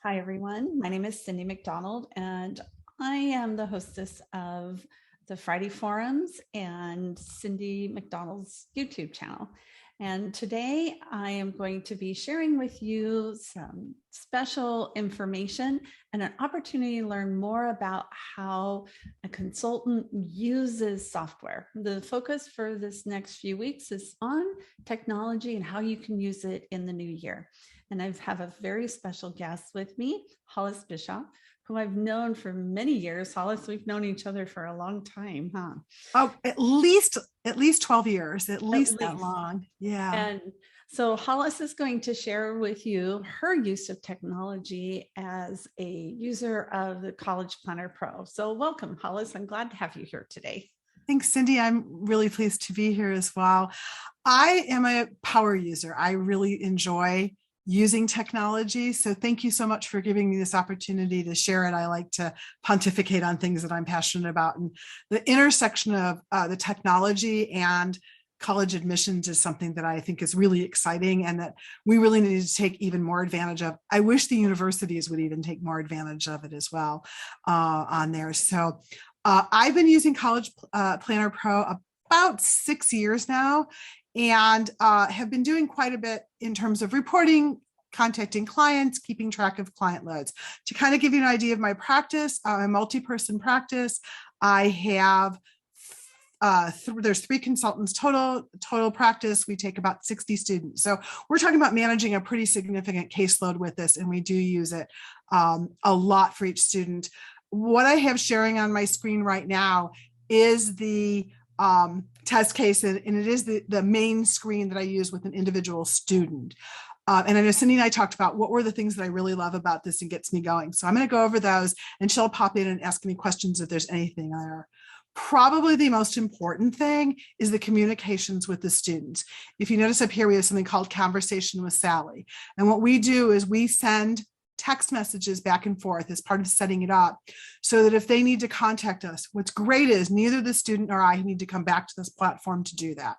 Hi, everyone. My name is Cindy McDonald, and I am the hostess of the Friday Forums and Cindy McDonald's YouTube channel. And today I am going to be sharing with you some special information and an opportunity to learn more about how a consultant uses software. The focus for this next few weeks is on technology and how you can use it in the new year. And I have a very special guest with me, Hollis Bishop, who I've known for many years. Hollis, we've known each other for a long time, huh? Oh, at least 12 years, at least that long. Yeah. And so Hollis is going to share with you her use of technology as a user of the College Planner Pro. So welcome, Hollis. I'm glad to have you here today. Thanks, Cindy. I'm really pleased to be here as well. I am a power user. I really enjoy using technology. So thank you so much for giving me this opportunity to share it. I like to pontificate on things that I'm passionate about. And the intersection of the technology and college admissions is something that I think is really exciting and that we really need to take even more advantage of. I wish the universities would even take more advantage of it as well on there. So I've been using College Planner Pro about 6 years now, and have been doing quite a bit in terms of reporting, contacting clients, keeping track of client loads. To kind of give you an idea of my practice, a multi-person practice, I have there's 3 consultants total practice. We take about 60 students. So we're talking about managing a pretty significant caseload with this, and we do use it a lot for each student. What I have sharing on my screen right now is the test case, and it is the main screen that I use with an individual student. And I know Cindy and I talked about what were the things that I really love about this and gets me going. So I'm going to go over those, and she'll pop in and ask me questions if there's anything there. Probably the most important thing is the communications with the students. If you notice up here, we have something called Conversation with Sally. And what we do is we send text messages back and forth as part of setting it up so that if they need to contact us, what's great is neither the student nor I need to come back to this platform to do that.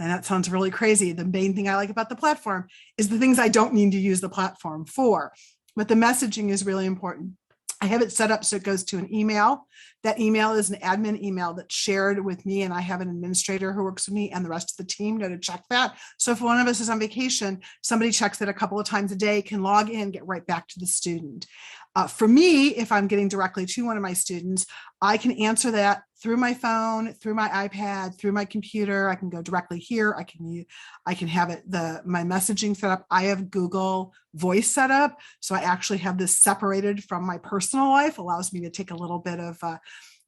And that sounds really crazy. The main thing I like about the platform is the things I don't need to use the platform for, but the messaging is really important. I have it set up so it goes to an email. That email is an admin email that's shared with me, and I have an administrator who works with me and the rest of the team know to check that. So if one of us is on vacation, somebody checks it a couple of times a day, can log in, get right back to the student. For me, if I'm getting directly to one of my students, I can answer that through my phone, through my iPad, through my computer. I can go directly here. I can have it my messaging set up. I have Google Voice set up, so I actually have this separated from my personal life. Allows me to take a little bit of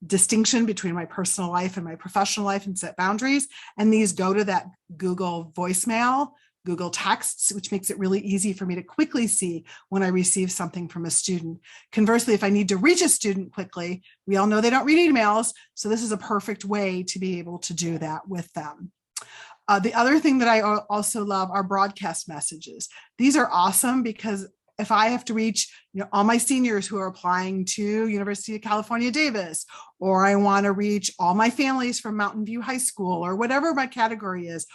distinction between my personal life and my professional life and set boundaries. And these go to that Google voicemail, Google Texts, which makes it really easy for me to quickly see when I receive something from a student. Conversely, if I need to reach a student quickly, we all know they don't read emails, so this is a perfect way to be able to do that with them. The other thing that I also love are broadcast messages. These are awesome because if I have to reach all my seniors who are applying to University of California, Davis, or I want to reach all my families from Mountain View High School, or whatever my category is,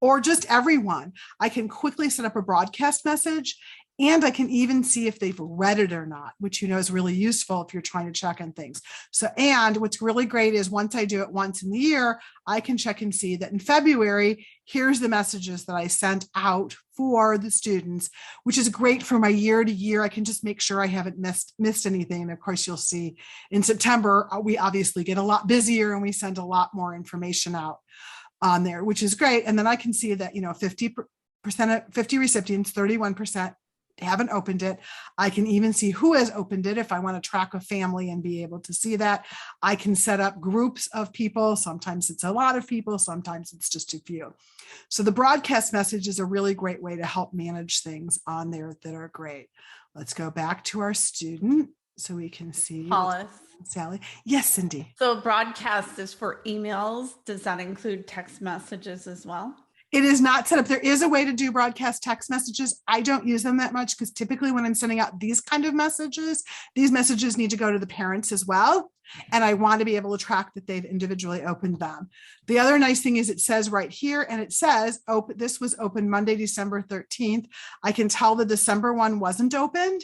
or just everyone, I can quickly set up a broadcast message, and I can even see if they've read it or not, which is really useful if you're trying to check on things. So, and what's really great is once I do it once in the year, I can check and see that in February, here's the messages that I sent out for the students, which is great for my year to year. I can just make sure I haven't missed anything. And of course, you'll see in September, we obviously get a lot busier and we send a lot more information out on there, which is great. And then I can see that 50 recipients, 31% haven't opened it. I can even see who has opened it if I want to track a family and be able to see that. I can set up groups of people. Sometimes it's a lot of people, sometimes it's just a few. So the broadcast message is a really great way to help manage things on there that are great. Let's go back to our student so we can see. Hollis. Sally. Yes, Cindy. So broadcast is for emails. Does that include text messages as well? It is not set up. There is a way to do broadcast text messages. I don't use them that much because typically when I'm sending out these kind of messages, these messages need to go to the parents as well. And I want to be able to track that they've individually opened them. The other nice thing is it says right here, and it says, this was open Monday, December 13th. I can tell the December one wasn't opened.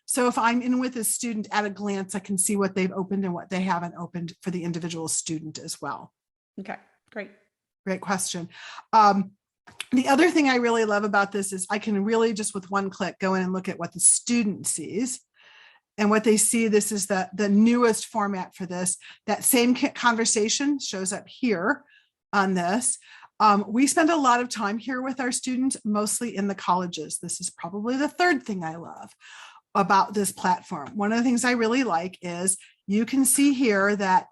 So if I'm in with a student at a glance, I can see what they've opened and what they haven't opened for the individual student as well. Okay, great. Great question. The other thing I really love about this is I can really just with one click go in and look at what the student sees. And what they see, this is the newest format for this. That same conversation shows up here on this. We spend a lot of time here with our students, mostly in the colleges. This is probably the third thing I love about this platform. One of the things I really like is you can see here that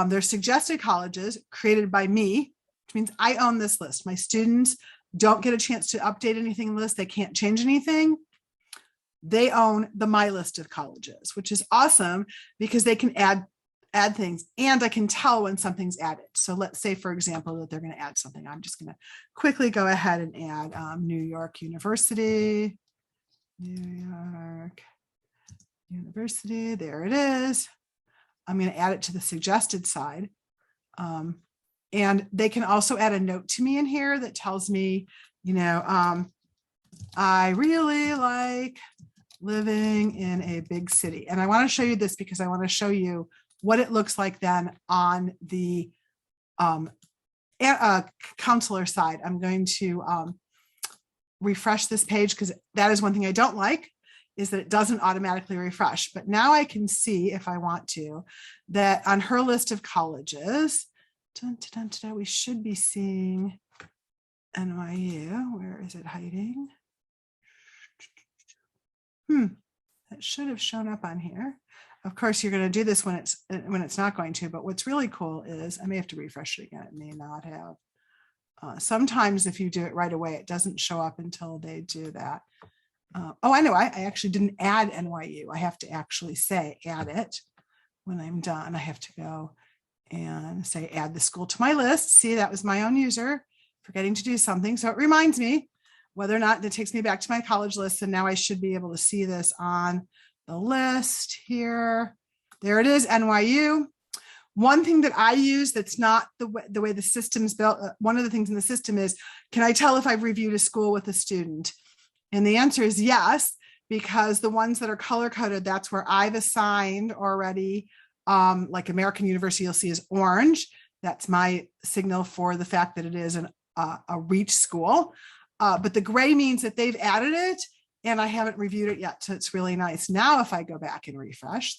there's suggested colleges created by me, which means I own this list. My students don't get a chance to update anything in the list. They can't change anything. They own the my list of colleges, which is awesome because they can add things and I can tell when something's added. So let's say, for example, that they're going to add something. I'm just going to quickly go ahead and add New York University. There it is. I'm going to add it to the suggested side. And they can also add a note to me in here that tells me, I really like living in a big city. And I want to show you this because I want to show you what it looks like then on the counselor side. I'm going to refresh this page because that is one thing I don't like, is that it doesn't automatically refresh. But now I can see, if I want to, that on her list of colleges, we should be seeing NYU. Where is it hiding? That should have shown up on here. Of course, you're going to do this when it's not going to, but what's really cool is, I may have to refresh it again. It may not have. Sometimes if you do it right away, it doesn't show up until they do that. Oh, I know. I actually didn't add NYU. I have to actually say add it. When I'm done, I have to go and say add the school to my list. See, that was my own user forgetting to do something. So it reminds me whether or not it takes me back to my college list. And now I should be able to see this on the list here. There it is, NYU. One thing that I use that's not the way the system's built, one of the things in the system is, can I tell if I've reviewed a school with a student? And the answer is yes, because the ones that are color-coded, that's where I've assigned already, like American University, you'll see is orange. That's my signal for the fact that it is a reach school. But the gray means that they've added it and I haven't reviewed it yet. So it's really nice. Now, if I go back and refresh,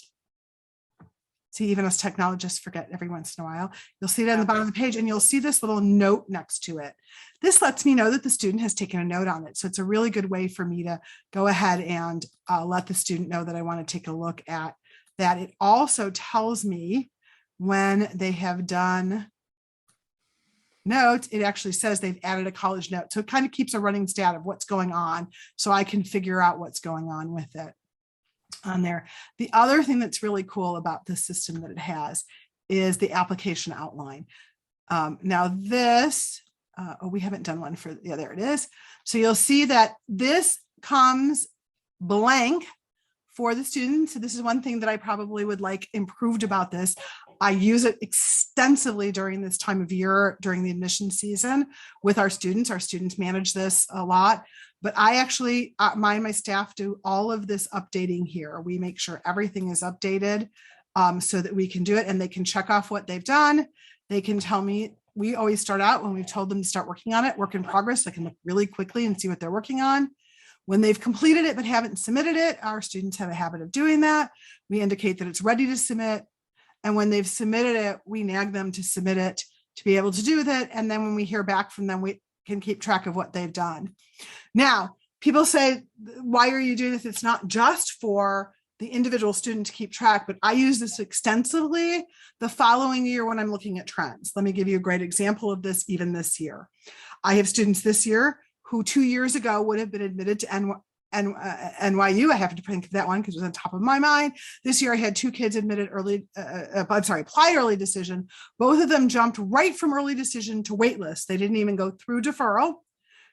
see, even us technologists forget every once in a while, you'll see it on the bottom of the page and you'll see this little note next to it. This lets me know that the student has taken a note on it. So it's a really good way for me to go ahead and let the student know that I want to take a look at that. It also tells me when they have done notes, it actually says they've added a college note. So it kind of keeps a running stat of what's going on so I can figure out what's going on with it on there. The other thing that's really cool about this system that it has is the application outline. Now this, we haven't done one for, yeah, there it is. So you'll see that this comes blank for the students. So this is one thing that I probably would like improved about this. I use it extensively during this time of year, during the admission season with our students. Our students manage this a lot, but I actually, my staff do all of this updating here. We make sure everything is updated so that we can do it and they can check off what they've done. They can tell me, we always start out when we've told them to start working on it, work in progress. I can look really quickly and see what they're working on. When they've completed it but haven't submitted it, our students have a habit of doing that. We indicate that it's ready to submit. And when they've submitted it, we nag them to submit it to be able to do that. And then when we hear back from them, we can keep track of what they've done. Now, people say, why are you doing this? It's not just for the individual student to keep track, but I use this extensively the following year when I'm looking at trends. Let me give you a great example of this even this year. I have students this year who 2 years ago would have been admitted to NYU. I have to think of that one because it was on top of my mind. This year I had 2 kids admitted applied early decision. Both of them jumped right from early decision to waitlist. They didn't even go through deferral,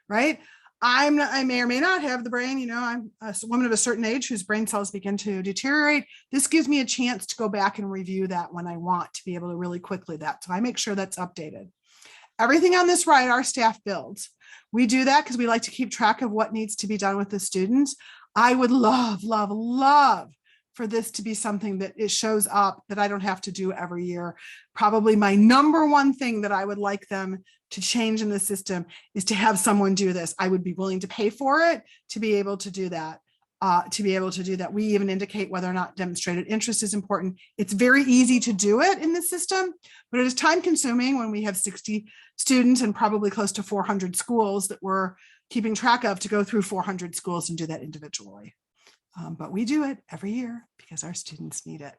right? I may or may not have the brain, I'm a woman of a certain age whose brain cells begin to deteriorate. This gives me a chance to go back and review that when I want to be able to really quickly that. So I make sure that's updated. Everything on this right, our staff builds. We do that because we like to keep track of what needs to be done with the students. I would love, love, love for this to be something that it shows up that I don't have to do every year. Probably my number one thing that I would like them to change in the system is to have someone do this. I would be willing to pay for it to be able to do that. We even indicate whether or not demonstrated interest is important. It's very easy to do it in the system, but it is time consuming when we have 60 students and probably close to 400 schools that we're keeping track of to go through 400 schools and do that individually. But we do it every year because our students need it.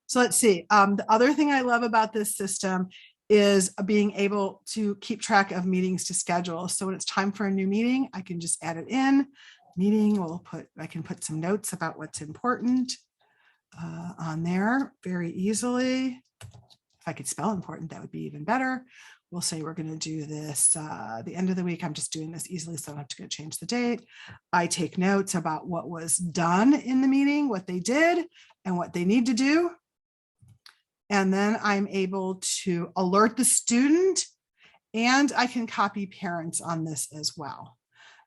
So let's see. The other thing I love about this system is being able to keep track of meetings to schedule. So when it's time for a new meeting, I can just add it in. I can put some notes about what's important on there very easily. If I could spell important, that would be even better. We'll say we're going to do this the end of the week. I'm just doing this easily, so I don't have to go change the date. I take notes about what was done in the meeting, what they did, and what they need to do. And then I'm able to alert the student, and I can copy parents on this as well.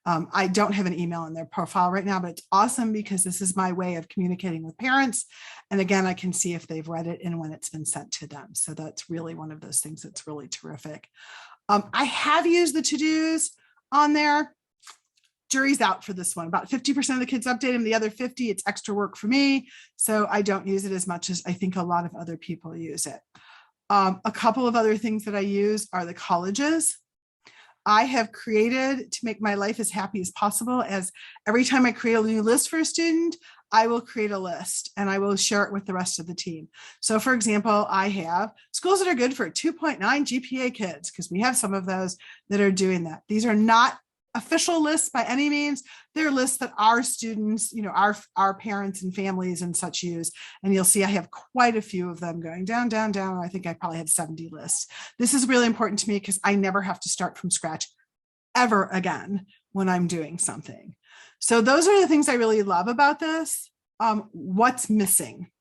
I don't have an email in their profile right now, but it's awesome because this is my way of communicating with parents. And again, I can see if they've read it and when it's been sent to them. So that's really one of those things that's really terrific. I have used the to-dos on there. Jury's out for this one. About 50% of the kids update them. The other 50, it's extra work for me. So I don't use it as much as I think a lot of other people use it. A couple of other things that I use are the colleges. I have created to make my life as happy as possible, as every time I create a new list for a student, I will create a list and I will share it with the rest of the team. So for example, I have schools that are good for 2.9 GPA kids, because we have some of those that are doing that. These are not official lists by any means. They're lists that our students, our parents and families and such use. And you'll see I have quite a few of them going down, down, down. I think I probably had 70 lists. This is really important to me because I never have to start from scratch ever again when I'm doing something. So those are the things I really love about this. What's missing?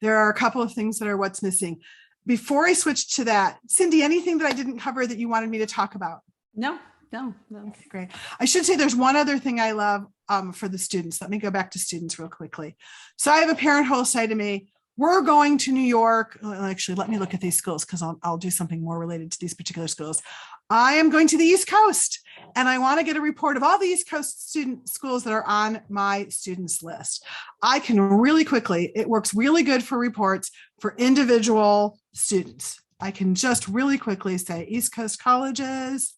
There are a couple of things that are what's missing. Before I switch to that, Cindy, anything that I didn't cover that you wanted me to talk about? No. Okay, great. I should say there's one other thing I love for the students. Let me go back to students real quickly. So I have a parent who will say to me, we're going to New York. Actually, let me look at these schools because I'll do something more related to these particular schools. I am going to the East Coast and I want to get a report of all the East Coast student schools that are on my students list. I can really quickly, it works really good for reports for individual students. I can just really quickly say East Coast colleges.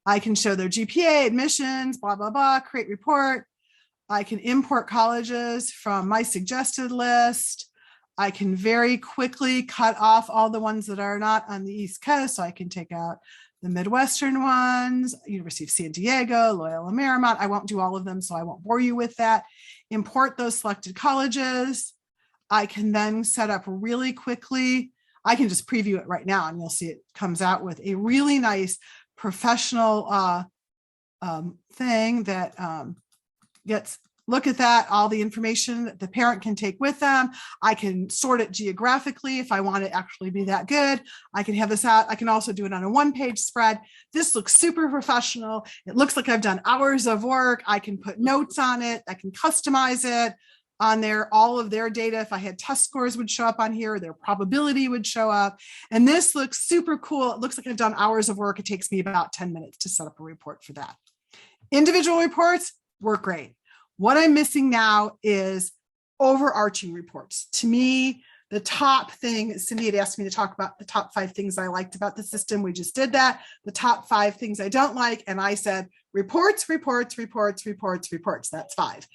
I can show their GPA, admissions, blah, blah, blah, create report. I can import colleges from my suggested list. I can very quickly cut off all the ones that are not on the East Coast. So I can take out the Midwestern ones, University of San Diego, Loyola Marymount. I won't do all of them, so I won't bore you with that. Import those selected colleges. I can then set up really quickly. I can just preview it right now and you'll see it comes out with a really nice professional thing that look at that, all the information that the parent can take with them. I can sort it geographically if I want it to actually be that good. I can have this out. I can also do it on a one-page spread. This looks super professional. It looks like I've done hours of work. I can put notes on it. I can customize it on there. All of their data, if I had test scores, would show up on here. Their probability would show up. And this looks super cool. It looks like I've done hours of work. It takes me about 10 minutes to set up a report for that. Individual reports work great. What I'm missing now is overarching reports. To me, the top thing, Cindy had asked me to talk about the top 5 things I liked about the system. We just did that. The top 5 things I don't like. And I said, reports. That's 5.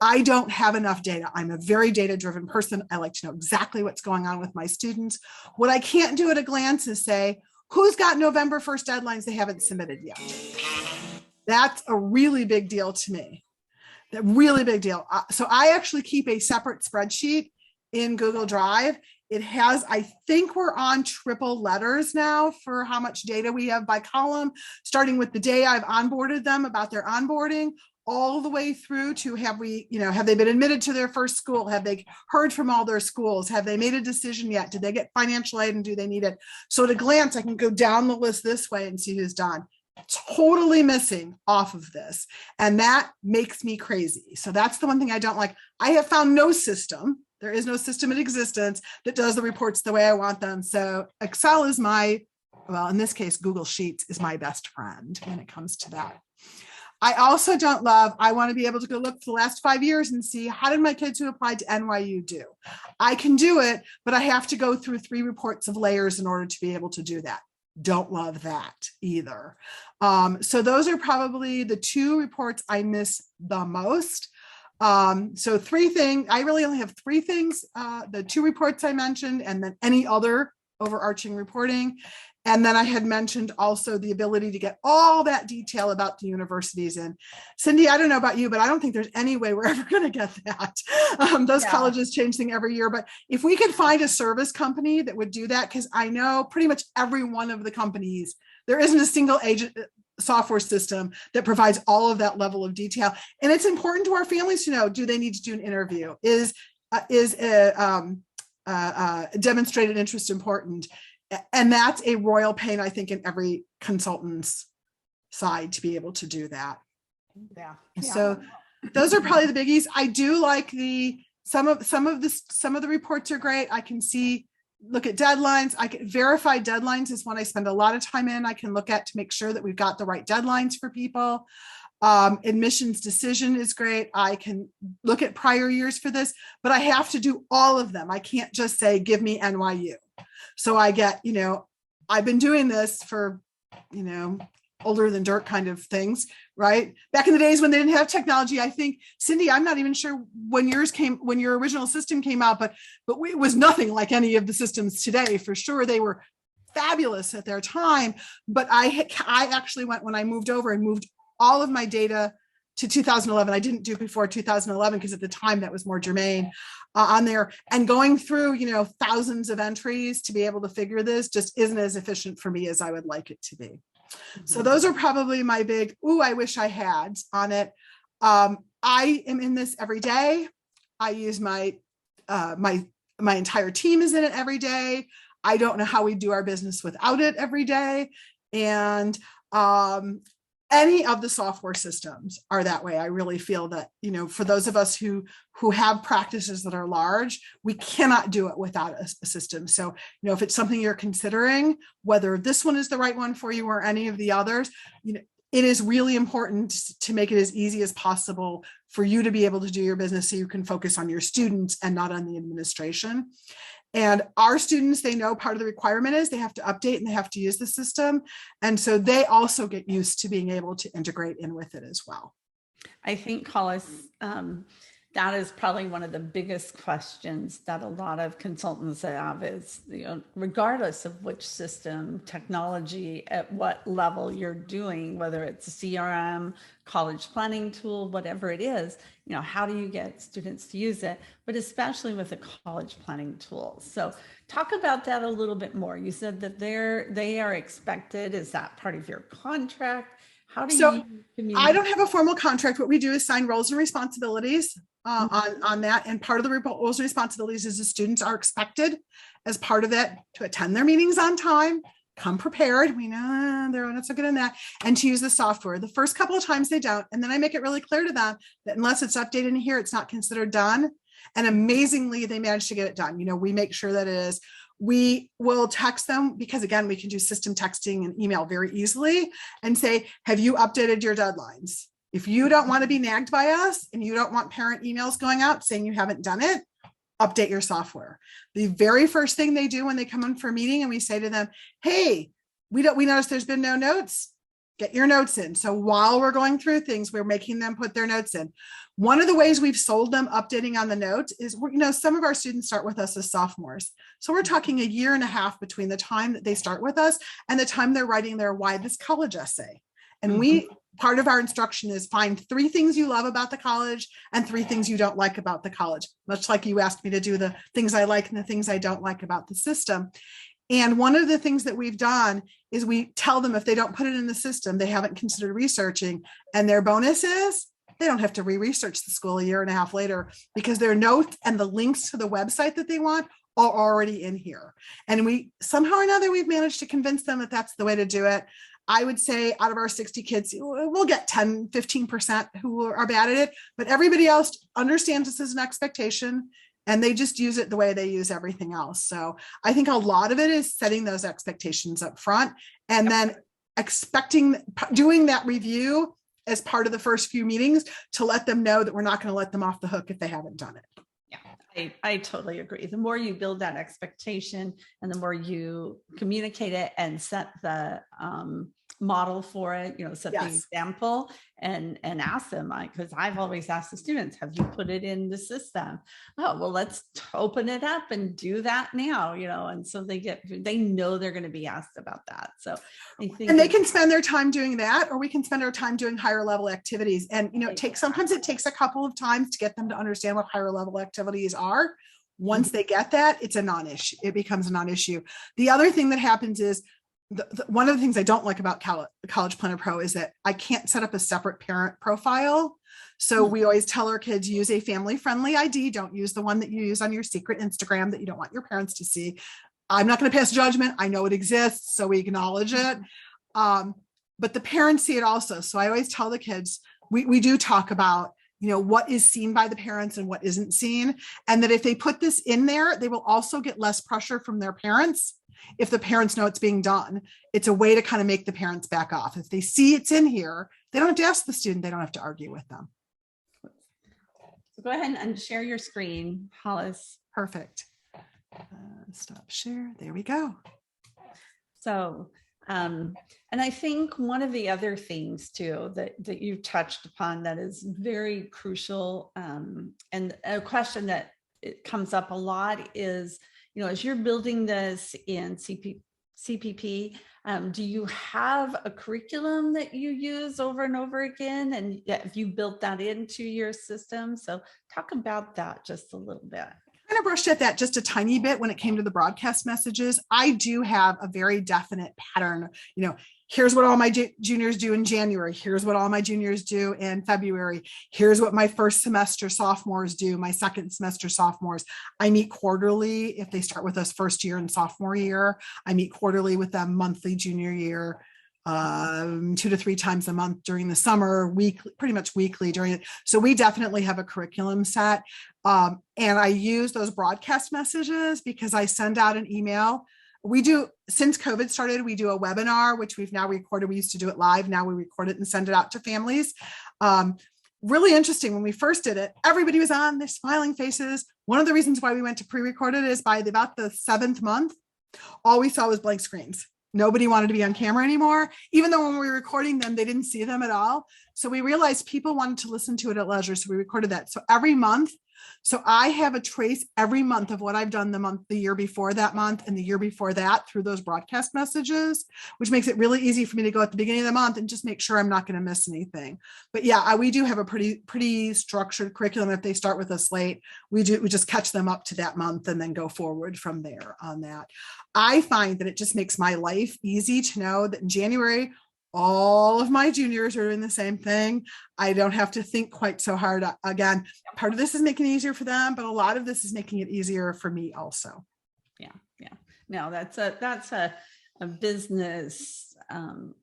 I don't have enough data. I'm a very data-driven person. I like to know exactly what's going on with my students. What I can't do at a glance is say, who's got November 1st deadlines they haven't submitted yet? That's a really big deal to me. A really big deal. So I actually keep a separate spreadsheet in Google Drive. It has, I think we're on triple letters now for how much data we have by column, starting with the day I've onboarded them about their onboarding, all the way through to have they been admitted to their first school? Have they heard from all their schools? Have they made a decision yet? Did they get financial aid and do they need it? So at a glance, I can go down the list this way and see who's done. totally missing off of this. And that makes me crazy. So that's the one thing I don't like. I have found no system. There is no system in existence that does the reports the way I want them. So Excel is well, in this case, Google Sheets is my best friend when it comes to that. I also don't love, I want to be able to go look for the last 5 years and see how did my kids who applied to NYU do? I can do it, but I have to go through 3 reports of layers in order to be able to do that. Don't love that either. So those are probably the 2 reports I miss the most. So 3 things, I really only have 3 things, the 2 reports I mentioned, and then any other overarching reporting. And then I had mentioned also the ability to get all that detail about the universities. And Cindy, I don't know about you, but I don't think there's any way we're ever going to get that. Those colleges change things every year. But if we could find a service company that would do that, because I know pretty much every one of the companies, there isn't a single agent software system that provides all of that level of detail. And it's important to our families to know, do they need to do an interview? Is a demonstrated interest important? And that's a royal pain, I think, in every consultant's side to be able to do that. Yeah. So those are probably the biggies. I do like some of the reports are great. I can look at deadlines. I can verify deadlines is one I spend a lot of time in. I can look at to make sure that we've got the right deadlines for people. Admissions decision is great. I can look at prior years for this, but I have to do all of them. I can't just say, give me NYU. So I get, I've been doing this for, older than dirt kind of things, right? Back in the days when they didn't have technology, I think, Cindy, I'm not even sure when your original system came out, but it was nothing like any of the systems today. For sure, they were fabulous at their time. But I actually went, when I moved over and moved all of my data to 2011. I didn't do before 2011 because at the time that was more germane on there, and going through, thousands of entries to be able to figure this just isn't as efficient for me as I would like it to be. So those are probably my big, I wish I had on it. I am in this every day. I use my entire team is in it every day. I don't know how we do our business without it every day. And any of the software systems are that way. I really feel that, for those of us who have practices that are large, we cannot do it without a system. So, if it's something you're considering, whether this one is the right one for you or any of the others, it is really important to make it as easy as possible for you to be able to do your business so you can focus on your students and not on the administration. And our students, they know part of the requirement is they have to update and they have to use the system. And so they also get used to being able to integrate in with it as well. I think, Hollis, that is probably one of the biggest questions that a lot of consultants have is, regardless of which system, technology, at what level you're doing, whether it's a CRM, college planning tool, whatever it is, how do you get students to use it, but especially with a college planning tool. So talk about that a little bit more. You said that they are expected. Is that part of your contract? How do you communicate? I don't have a formal contract. What we do is sign roles and responsibilities on that. And part of the roles and responsibilities is the students are expected as part of that to attend their meetings on time, come prepared. We know they're not so good in that, and to use the software. The first couple of times they don't. And then I make it really clear to them that unless it's updated in here, it's not considered done. And amazingly, they manage to get it done. We make sure that it is. We will text them because, again, we can do system texting and email very easily and say, have you updated your deadlines? If you don't want to be nagged by us and you don't want parent emails going out saying you haven't done it, update your software. The very first thing they do when they come in for a meeting and we say to them, hey, we noticed there's been no notes. Get your notes in. So while we're going through things, we're making them put their notes in. One of the ways we've sold them updating on the notes is, some of our students start with us as sophomores. So we're talking a year and a half between the time that they start with us and the time they're writing their Why This College essay. And part of our instruction is find 3 things you love about the college and 3 things you don't like about the college, much like you asked me to do the things I like and the things I don't like about the system. And one of the things that we've done is we tell them if they don't put it in the system, they haven't considered researching. And their bonus is they don't have to re-research the school a year and a half later because their notes and the links to the website that they want are already in here. And we somehow or another, we've managed to convince them that that's the way to do it. I would say out of our 60 kids, we'll get 10, 15% who are bad at it, but everybody else understands this as an expectation and they just use it the way they use everything else. So I think a lot of it is setting those expectations up front and then doing that review as part of the first few meetings to let them know that we're not going to let them off the hook if they haven't done it. Yeah, I totally agree. The more you build that expectation and the more you communicate it and set the model for it, set the example and ask them, because I've always asked the students, have you put it in the system? Oh, well, let's open it up and do that now, and so they know they're going to be asked about that. So I think, and they can spend their time doing that, or we can spend our time doing higher level activities. And, sometimes it takes a couple of times to get them to understand what higher level activities are. Once they get that, it's a non-issue. It becomes a non-issue. The other thing that happens is one of the things I don't like about College Planner Pro is that I can't set up a separate parent profile. So we always tell our kids, use a family-friendly ID. Don't use the one that you use on your secret Instagram that you don't want your parents to see. I'm not going to pass judgment. I know it exists, so we acknowledge it. But the parents see it also. So I always tell the kids, we do talk about, what is seen by the parents and what isn't seen. And that if they put this in there, they will also get less pressure from their parents. If the parents know it's being done, it's a way to kind of make the parents back off. If they see it's in here, they don't have to ask the student. They don't have to argue with them. So go ahead and share your screen, Hollis. Perfect. Stop share. There we go. So, and I think one of the other things too that you touched upon that is very crucial, and a question that it comes up a lot is, as you're building this in CPP, do you have a curriculum that you use over and over again? And have you built that into your system? So talk about that just a little bit. I kind of brushed at that just a tiny bit when it came to the broadcast messages. I do have a very definite pattern. Here's what all my juniors do in January. Here's what all my juniors do in February. Here's what my first semester sophomores do, my second semester sophomores. I meet quarterly if they start with us first year and sophomore year. I meet quarterly with them monthly junior year, 2 to 3 times a month during the summer, weekly, pretty much weekly during it. So we definitely have a curriculum set. And I use those broadcast messages because I send out an email. Since COVID started, we do a webinar, which we've now recorded. We used to do it live. Now we record it and send it out to families. Really interesting. When we first did it, everybody was on, they're smiling faces. One of the reasons why we went to pre-recorded is by about the 7th month, all we saw was blank screens. Nobody wanted to be on camera anymore, even though when we were recording them, they didn't see them at all. So we realized people wanted to listen to it at leisure. So we recorded that. So every month, I have a trace every month of what I've done the year before that month and the year before that through those broadcast messages, which makes it really easy for me to go at the beginning of the month and just make sure I'm not going to miss anything. But yeah, we do have a pretty structured curriculum. If they start with us late, we just catch them up to that month and then go forward from there on that. I find that it just makes my life easy to know that in January, all of my juniors are doing the same thing. I don't have to think quite so hard. Again, part of this is making it easier for them, but a lot of this is making it easier for me also. Yeah. No, that's a business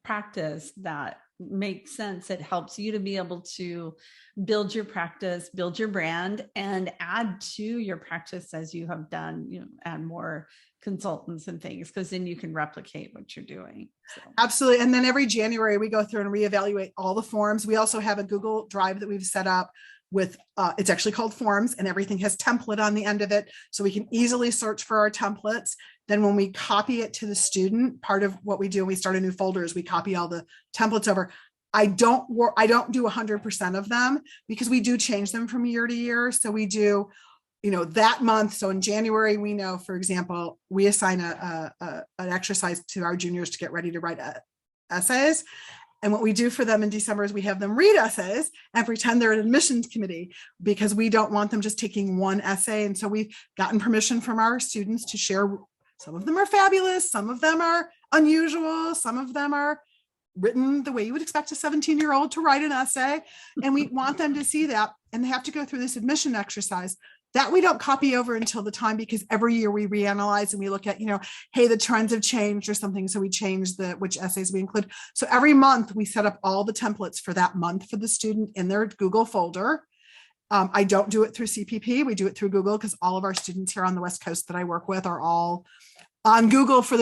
practice that makes sense. It helps you to be able to build your practice, build your brand, and add to your practice as you have done, add more consultants and things, because then you can replicate what you're doing. So. Absolutely. And then every January we go through and reevaluate all the forms. We also have a Google Drive that we've set up with, it's actually called Forms, and everything has template on the end of it. So we can easily search for our templates. Then when we copy it to the student, part of what we do when we start a new folder is we copy all the templates over. I don't do 100% of them because we do change them from year to year. So we do, that month. So in January, we know, for example, we assign an exercise to our juniors to get ready to write essays. And what we do for them in December is we have them read essays and pretend they're an admissions committee, because we don't want them just taking one essay. And so we've gotten permission from our students to share. Some of them are fabulous. Some of them are unusual. Some of them are written the way you would expect a 17-year-old to write an essay. And we want them to see that. And they have to go through this admission exercise. That we don't copy over until the time, because every year we reanalyze and we look at, hey, the trends have changed or something. So we change which essays we include. So every month we set up all the templates for that month for the student in their Google folder. I don't do it through CPP. We do it through Google, because all of our students here on the West Coast that I work with are all on Google for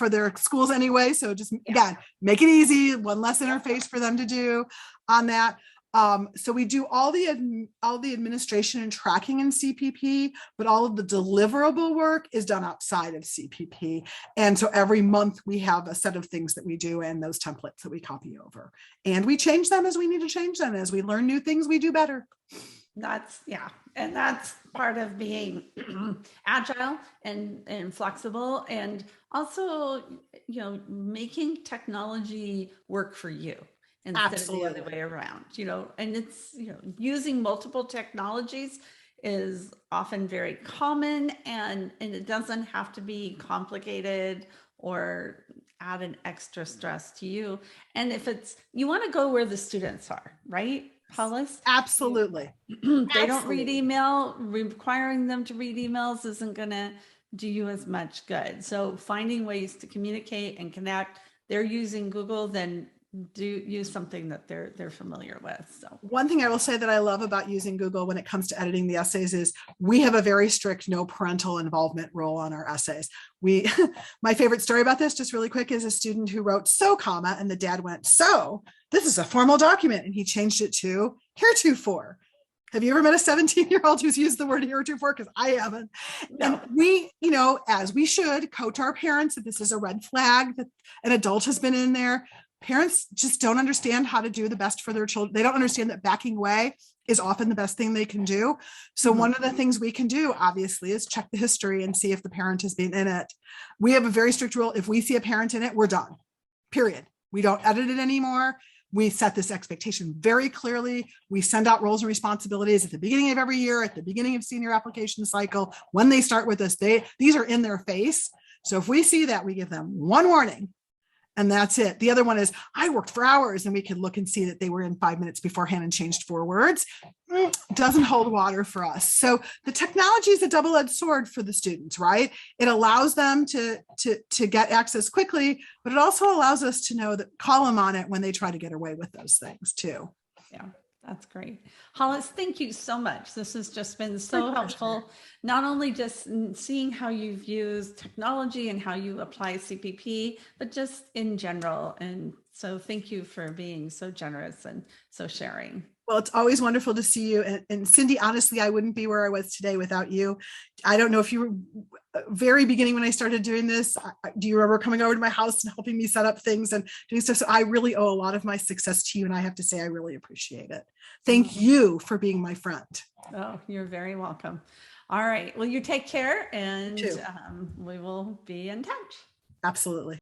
their schools anyway. So just, again, make it easy, one less interface for them to do on that. So we do all the administration and tracking in CPP, but all of the deliverable work is done outside of CPP. And so every month we have a set of things that we do and those templates that we copy over, and we change them as we need to change them. As we learn new things, we do better. And that's part of being agile and flexible, and also, making technology work for you instead Absolutely. of the other way around, and it's, using multiple technologies is often very common, and it doesn't have to be complicated or add an extra stress to you. And if you want to go where the students are, right, Hollis? Absolutely. They don't read email. Requiring them to read emails isn't going to do you as much good. So finding ways to communicate and connect. They're using Google, then use something that they're familiar with. So one thing I will say that I love about using Google when it comes to editing the essays is we have a very strict no parental involvement rule on our essays. My favorite story about this, just really quick, is a student who wrote "so," comma, and the dad went, "So this is a formal document," and he changed it to "heretofore." Have you ever met a 17-year-old who's used the word heretofore? Because I haven't. No. And we, as we should, coach our parents that this is a red flag, that an adult has been in there. Parents just don't understand how to do the best for their children. They don't understand that backing away is often the best thing they can do. So one of the things we can do, obviously, is check the history and see if the parent has been in it. We have a very strict rule. If we see a parent in it, we're done, period. We don't edit it anymore. We set this expectation very clearly. We send out roles and responsibilities at the beginning of every year, at the beginning of senior application cycle. When they start with us, these are in their face. So if we see that, we give them one warning, and that's it. The other one is, I worked for hours, and we can look and see that they were in 5 minutes beforehand and changed 4 words. Doesn't hold water for us. So the technology is a double-edged sword for the students, right? It allows them to get access quickly, but it also allows us to know that, call them on it when they try to get away with those things too. Yeah. That's great. Hollis, thank you so much. This has just been so helpful, not only just seeing how you've used technology and how you apply CPP, but just in general. And so thank you for being so generous and so sharing. Well, it's always wonderful to see you. And Cindy, honestly, I wouldn't be where I was today without you. I don't know if you were very beginning when I started doing this. Do you remember coming over to my house and helping me set up things and doing stuff? So I really owe a lot of my success to you. And I have to say, I really appreciate it. Thank you for being my friend. Oh, you're very welcome. All right. Well, you take care, and we will be in touch. Absolutely.